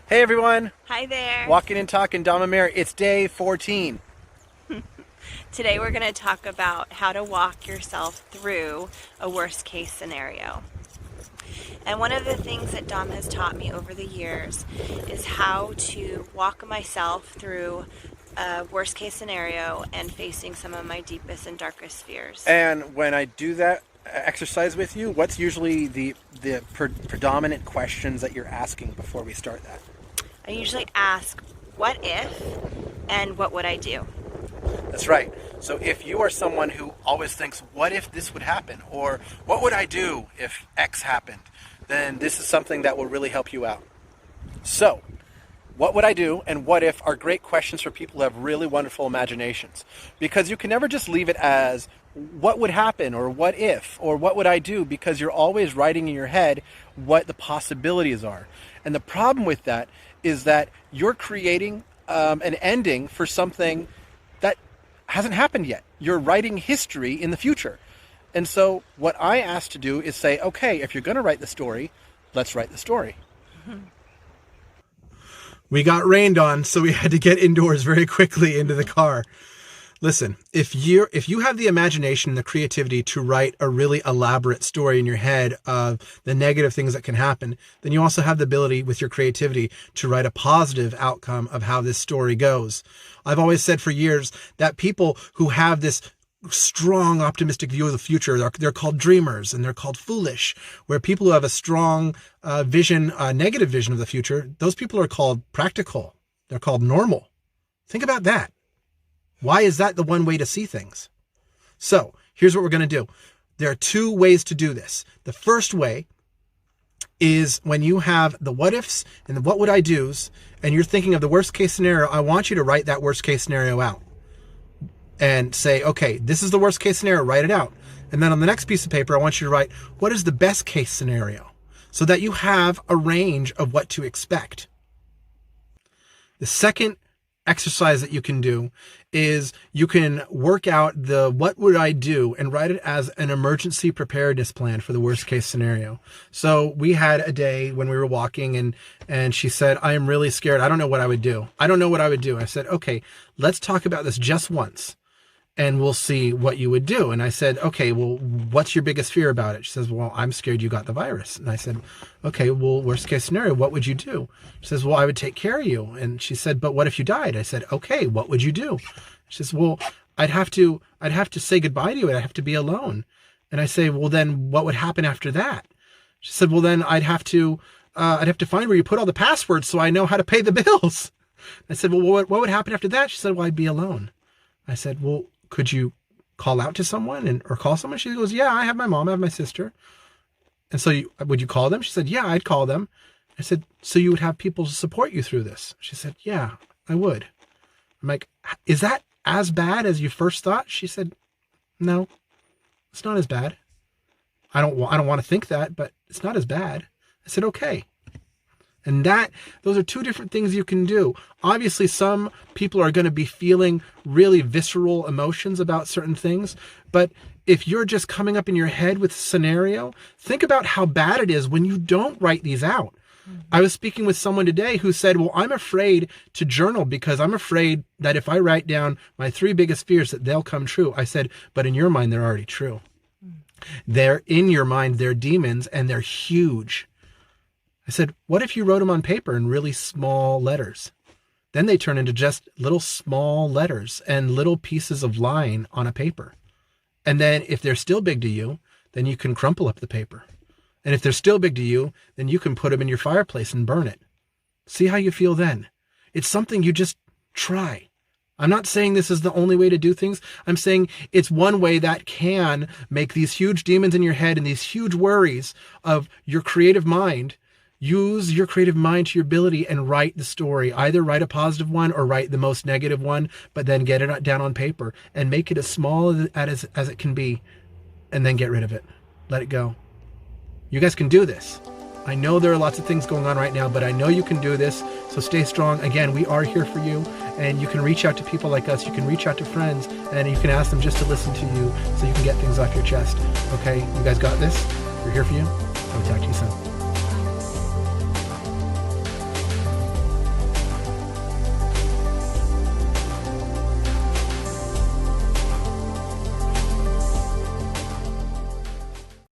Hey everyone! Hi there! Walking and talking Dom and Mer. It's day 14. Today we're going to talk about how to walk yourself through a worst case scenario. And one of the things that Dom has taught me over the years is how to walk myself through a worst case scenario and facing some of my deepest and darkest fears. And when I do that exercise with you, what's usually the predominant questions that you're asking before we start that? I usually ask, what if, and what would I do? That's right. So if you are someone who always thinks, what if this would happen? Or what would I do if X happened? Then this is something that will really help you out. So, what would I do and what if are great questions for people who have really wonderful imaginations. Because you can never just leave it as, what would happen or what if or what would I do? Because you're always writing in your head what the possibilities are. And the problem with that is that you're creating an ending for something that hasn't happened yet. You're writing history in the future. And so what I asked to do is say, okay, if you're going to write the story, let's write the story. We got rained on, so we had to get indoors very quickly into the car. Listen, if you have the imagination and the creativity to write a really elaborate story in your head of the negative things that can happen, then you also have the ability with your creativity to write a positive outcome of how this story goes. I've always said for years that people who have this strong optimistic view of the future, they're called dreamers and they're called foolish. Where people who have a strong negative vision of the future, those people are called practical. They're called normal. Think about that. Why is that the one way to see things? So here's what we're going to do. There are two ways to do this. The first way is when you have the what ifs and the what would I do's, and you're thinking of the worst case scenario, I want you to write that worst case scenario out and say, okay, this is the worst case scenario, write it out. And then on the next piece of paper, I want you to write, what is the best case scenario? So that you have a range of what to expect. The second exercise that you can do is you can work out the what would I do and write it as an emergency preparedness plan for the worst case scenario. So we had a day when we were walking and she said, I am really scared. I don't know what I would do. I don't know what I would do. I said, okay, let's talk about this just once and we'll see what you would do. And I said, okay, well, what's your biggest fear about it? She says, well, I'm scared you got the virus. And I said, okay, well, worst case scenario, what would you do? She says, well, I would take care of you. And she said, but what if you died? I said, okay, what would you do? She says, well, I'd have to say goodbye to you and I'd have to be alone. And I say, well, then what would happen after that? She said, well, then I'd have to find where you put all the passwords so I know how to pay the bills. I said, well, what would happen after that? She said, well, I'd be alone. I said, well, could you call out to someone or call someone? She goes, yeah, I have my mom, I have my sister. And so would you call them? She said, yeah, I'd call them. I said, so you would have people to support you through this? She said, yeah, I would. I'm like, is that as bad as you first thought? She said, no, it's not as bad. I don't want to think that, but it's not as bad. I said, okay. And those are two different things you can do. Obviously, some people are going to be feeling really visceral emotions about certain things. But if you're just coming up in your head with a scenario, think about how bad it is when you don't write these out. Mm-hmm. I was speaking with someone today who said, well, I'm afraid to journal because I'm afraid that if I write down my 3 biggest fears that they'll come true. I said, but in your mind, they're already true. Mm-hmm. They're in your mind, they're demons and they're huge. I said, what if you wrote them on paper in really small letters? Then they turn into just little small letters and little pieces of line on a paper. And then if they're still big to you, then you can crumple up the paper. And if they're still big to you, then you can put them in your fireplace and burn it. See how you feel then. It's something you just try. I'm not saying this is the only way to do things. I'm saying it's one way that can make these huge demons in your head and these huge worries of your creative mind. Use your creative mind to your ability and write the story. Either write a positive one or write the most negative one, but then get it down on paper and make it as small as it can be and then get rid of it. Let it go. You guys can do this. I know there are lots of things going on right now, but I know you can do this. So stay strong. Again, we are here for you and you can reach out to people like us. You can reach out to friends and you can ask them just to listen to you so you can get things off your chest. Okay, you guys got this? We're here for you. I will talk to you soon.